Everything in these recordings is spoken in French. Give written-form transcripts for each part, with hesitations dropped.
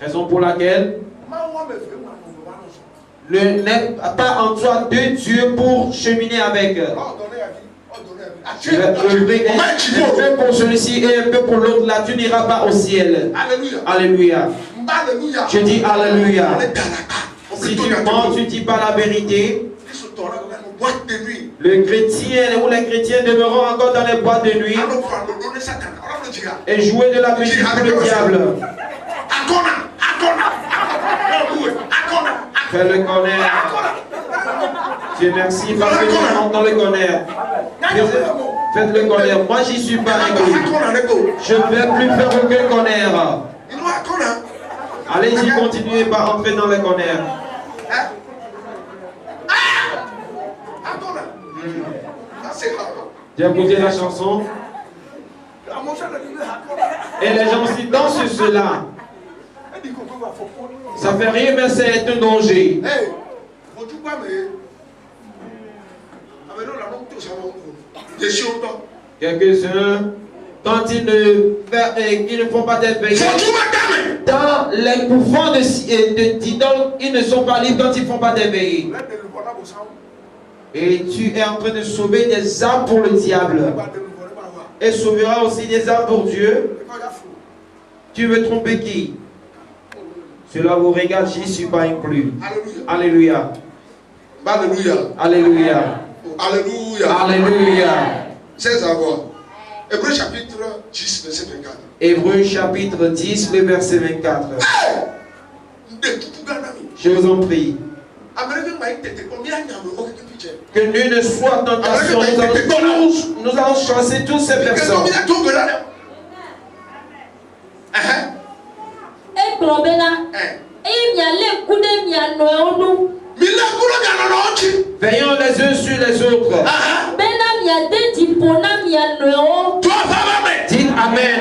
Raison pour laquelle n'est pas en toi de Dieu pour cheminer avec. Tu vas œuvrer un peu pour celui-ci et un peu pour l'autre. Là, tu n'iras pas au ciel. Alléluia. Alléluia. Je dis Alléluia. Si tu mens, tu ne dis pas la vérité. Le chrétien ou les chrétiens demeureront encore dans les boîtes de nuit et jouer de la musique pour le diable. Fais-le connaître. Dieu merci parce que nous rentrons dans le connaître. Faites-le connaître. Moi, j'y suis pas inclus. Je ne vais plus faire aucun connaître. Allez-y, continuez par entrer dans le connaître. J'ai écouté la chanson. Et les gens aussi dansent sur cela. Ça fait rire, mais c'est un danger. Quelques-uns, quand ils ne font pas des veillées, dans les couvents d'idoles, ils ne sont pas libres quand ils ne font pas des veillées. Et tu es en train de sauver des âmes pour le diable. Et sauveras aussi des âmes pour Dieu. Tu veux tromper qui? Cela vous regarde, j'y suis pas inclus. Alléluia. Alléluia. Alléluia. Alléluia. Alléluia. C'est à voir. Hébreu chapitre 10, verset 24. Hébreu chapitre 10, le verset 24. Je vous en prie. Que nul ne soit en tentation. Nous allons chasser toutes ces personnes. Veillons les uns sur les autres. Dites Amen.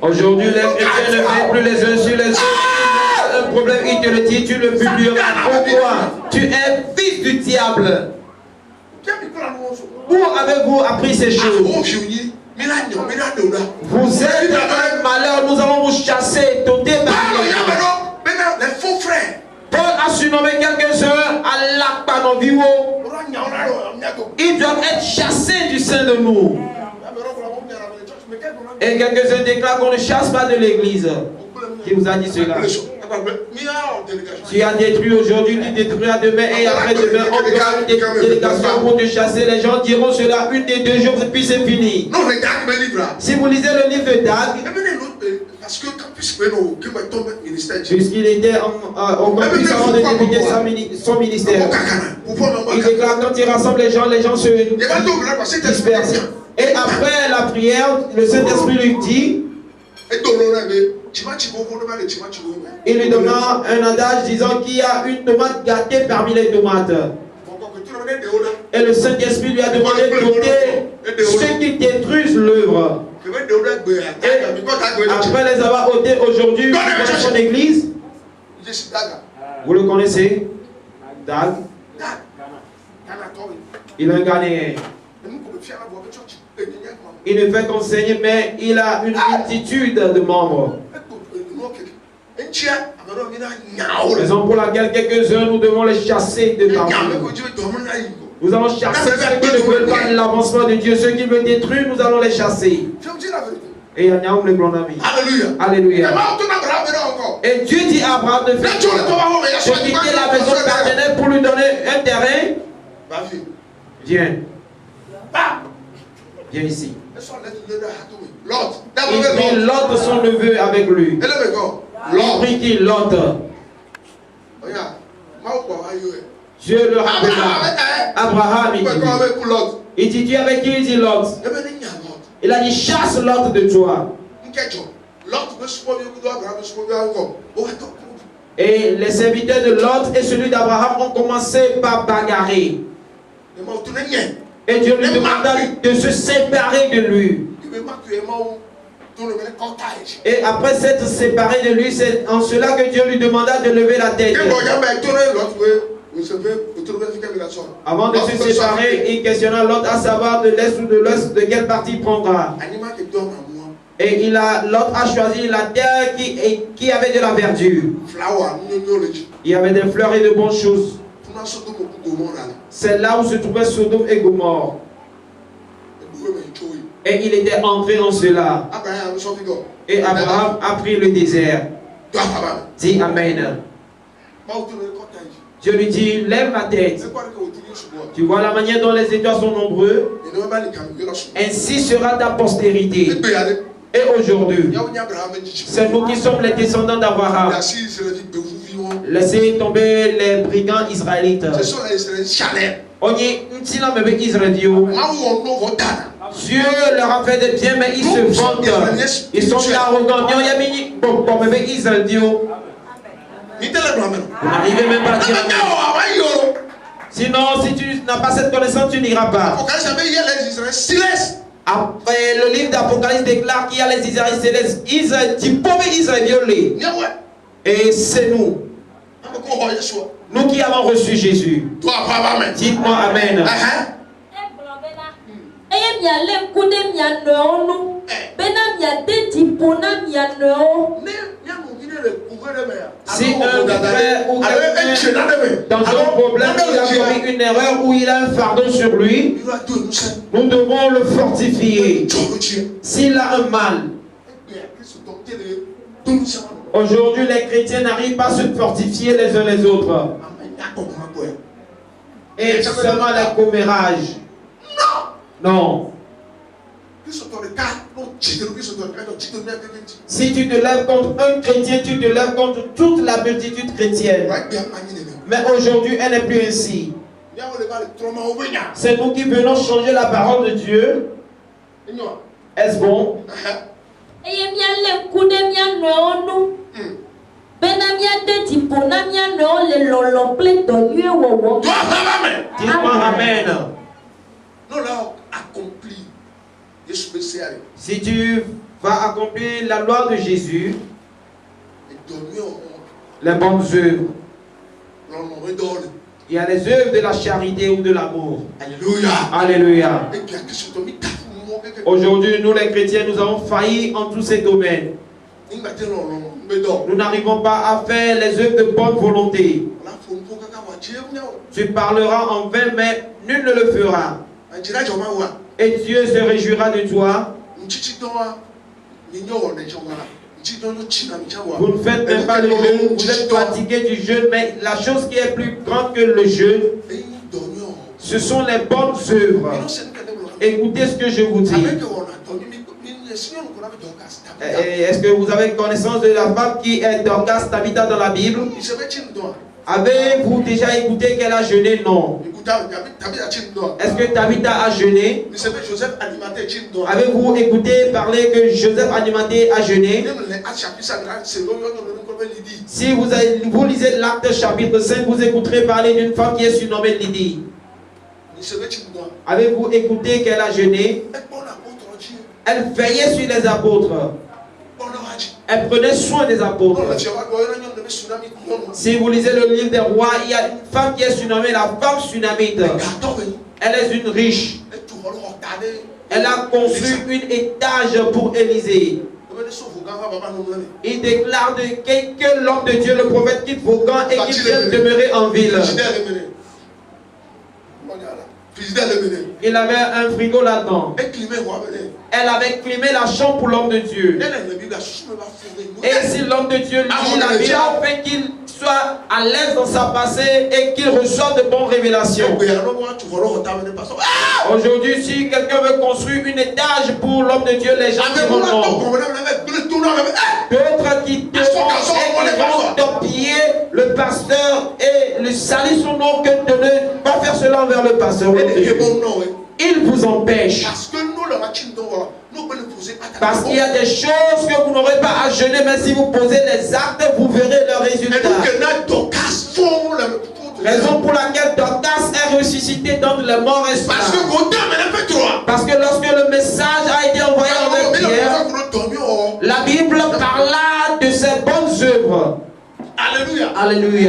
Aujourd'hui, les chrétiens ne veillent plus les uns sur les autres. Un problème, il te le dit, tu le publieras. Pourquoi? Tu es fils du diable. Où avez-vous appris ces choses? Vous êtes dans un malheur, nous allons vous chasser, t'ôter les faux frères. Paul a surnommé quelques-uns à l'Akpanoviwo. Ils doivent être chassés du sein de nous. Et quelques-uns déclarent qu'on ne chasse pas de l'église. Qui vous a dit cela? Tu as détruit aujourd'hui, tu détruiras demain et après-demain. On fera une délégation pour te chasser. Les gens diront cela une des 2 jours et puis c'est fini. Si vous lisez le livre de Dag, puisqu'il était au campus avant de débuter son ministère, il déclare quand il rassemble les gens se dispersent. Et après la prière, le Saint-Esprit lui dit, il lui donne un adage disant qu'il y a une tomate gâtée parmi les tomates. Et le Saint-Esprit lui a demandé d'ôter ceux qui détruisent l'œuvre. Après les avoir ôtés aujourd'hui dans son église, vous le connaissez? Dag. Il est un Ghanéen. Il ne fait qu'enseigner, mais il a une multitude de membres. Raison pour laquelle quelques-uns nous devons les chasser de partout. Nous allons chasser ceux qui ne veulent pas l'avancement de Dieu. Ceux qui veulent détruire, nous allons les chasser. Et il y a le grand ami. Alléluia. Et Dieu dit à Abraham de faire de quitter la maison paternelle pour lui donner un terrain. Viens. Viens ici. Il prit Lot, son neveu, avec lui. Il prit qui? Lot. Dieu le rappela. Abraham, il dit, tu es avec qui? Il dit Lot. Il a dit, chasse Lot de toi. Et les serviteurs de Lot et celui d'Abraham ont commencé par bagarrer. Et Dieu lui demanda de se séparer de lui. Et après s'être séparé de lui, c'est en cela que Dieu lui demanda de lever la tête. Avant de se séparer, il questionna l'autre à savoir de l'est ou de l'ouest de quelle partie il prendra. Et l'autre a choisi la terre qui avait de la verdure. Il y avait des fleurs et de bonnes choses. C'est là où se trouvaient Sodome et Gomorrhe. Et il était entré en cela. Et Abraham a pris le désert. Dis Amen. Dieu lui dit, lève la tête. Tu vois la manière dont les étoiles sont nombreux. Ainsi sera ta postérité. Et aujourd'hui, c'est nous qui sommes les descendants d'Abraham. Laissez tomber les brigands israélites. Dieu leur a fait des biens, mais ils se vantent. Ils sont arrogants. Vous n'arrivez même pas à dire. Sinon, si tu n'as pas cette connaissance, tu n'iras pas. Après, le livre d'Apocalypse déclare qu'il y a les Israéliens célestes. Et c'est nous. Nous qui avons reçu Jésus. Dites-moi Amen. Si un frère ou quelqu'un dans un problème, il a commis une erreur ou il a un fardeau sur lui, nous devons le fortifier. S'il a un mal, aujourd'hui les chrétiens n'arrivent pas à se fortifier les uns les autres. Et seulement les commérages. Non. Si tu te lèves contre un chrétien, tu te lèves contre toute la multitude chrétienne. Mais aujourd'hui, elle n'est plus ainsi. C'est nous qui venons changer la parole de Dieu. Est-ce bon? Dis-moi Amen. Si tu vas accomplir la loi de Jésus, les bonnes œuvres, il y a les œuvres de la charité ou de l'amour. Alléluia. Alléluia. Aujourd'hui, nous les chrétiens, nous avons failli en tous ces domaines. Nous n'arrivons pas à faire les œuvres de bonne volonté. Tu parleras en vain, mais nul ne le fera. Et Dieu se réjouira de toi. Vous ne faites même pas le jeûne, vous êtes fatigué du jeûne, mais la chose qui est plus grande que le jeûne, ce sont les bonnes œuvres. Écoutez ce que je vous dis. Est-ce que vous avez connaissance de la femme qui est Dorcas Tabitha dans la Bible? Avez-vous déjà écouté qu'elle a jeûné? Non. Est-ce que Tabitha a jeûné? Avez-vous écouté parler que Joseph Animaté a jeûné? Si vous lisez l'Acte chapitre 5, vous écouterez parler d'une femme qui est surnommée Lydie. Avez-vous écouté qu'elle a jeûné? Elle veillait sur les apôtres. Elle prenait soin des apôtres. Si vous lisez le livre des rois, il y a une femme qui est surnommée la femme tsunamite. Elle est une riche. Elle a construit un étage pour Élysée. Il déclare que l'homme de Dieu, le prophète, quitte Vaughan et qu'il vient demeurer en ville. Il avait un frigo là-dedans. Elle avait climé la chambre pour l'homme de Dieu. Et si l'homme de Dieu lit la Bible, afin qu'il soit à l'aise dans sa passée et qu'il reçoive de bonnes révélations. Aujourd'hui, si quelqu'un veut construire un étage pour l'homme de Dieu, les gens diront non. D'autres qui te vont torpiller le pasteur et le salir son nom, que de ne pas faire cela envers le pasteur. Il vous empêche. Parce qu'il y a des choses que vous n'aurez pas à jeûner, mais si vous posez les actes, vous verrez leurs résultats. Raison pour laquelle Dorcas est ressuscité dans les morts et parce que lorsque le message a été envoyé avec Pierre, la Bible parla de ses bonnes œuvres. Alléluia. Alléluia.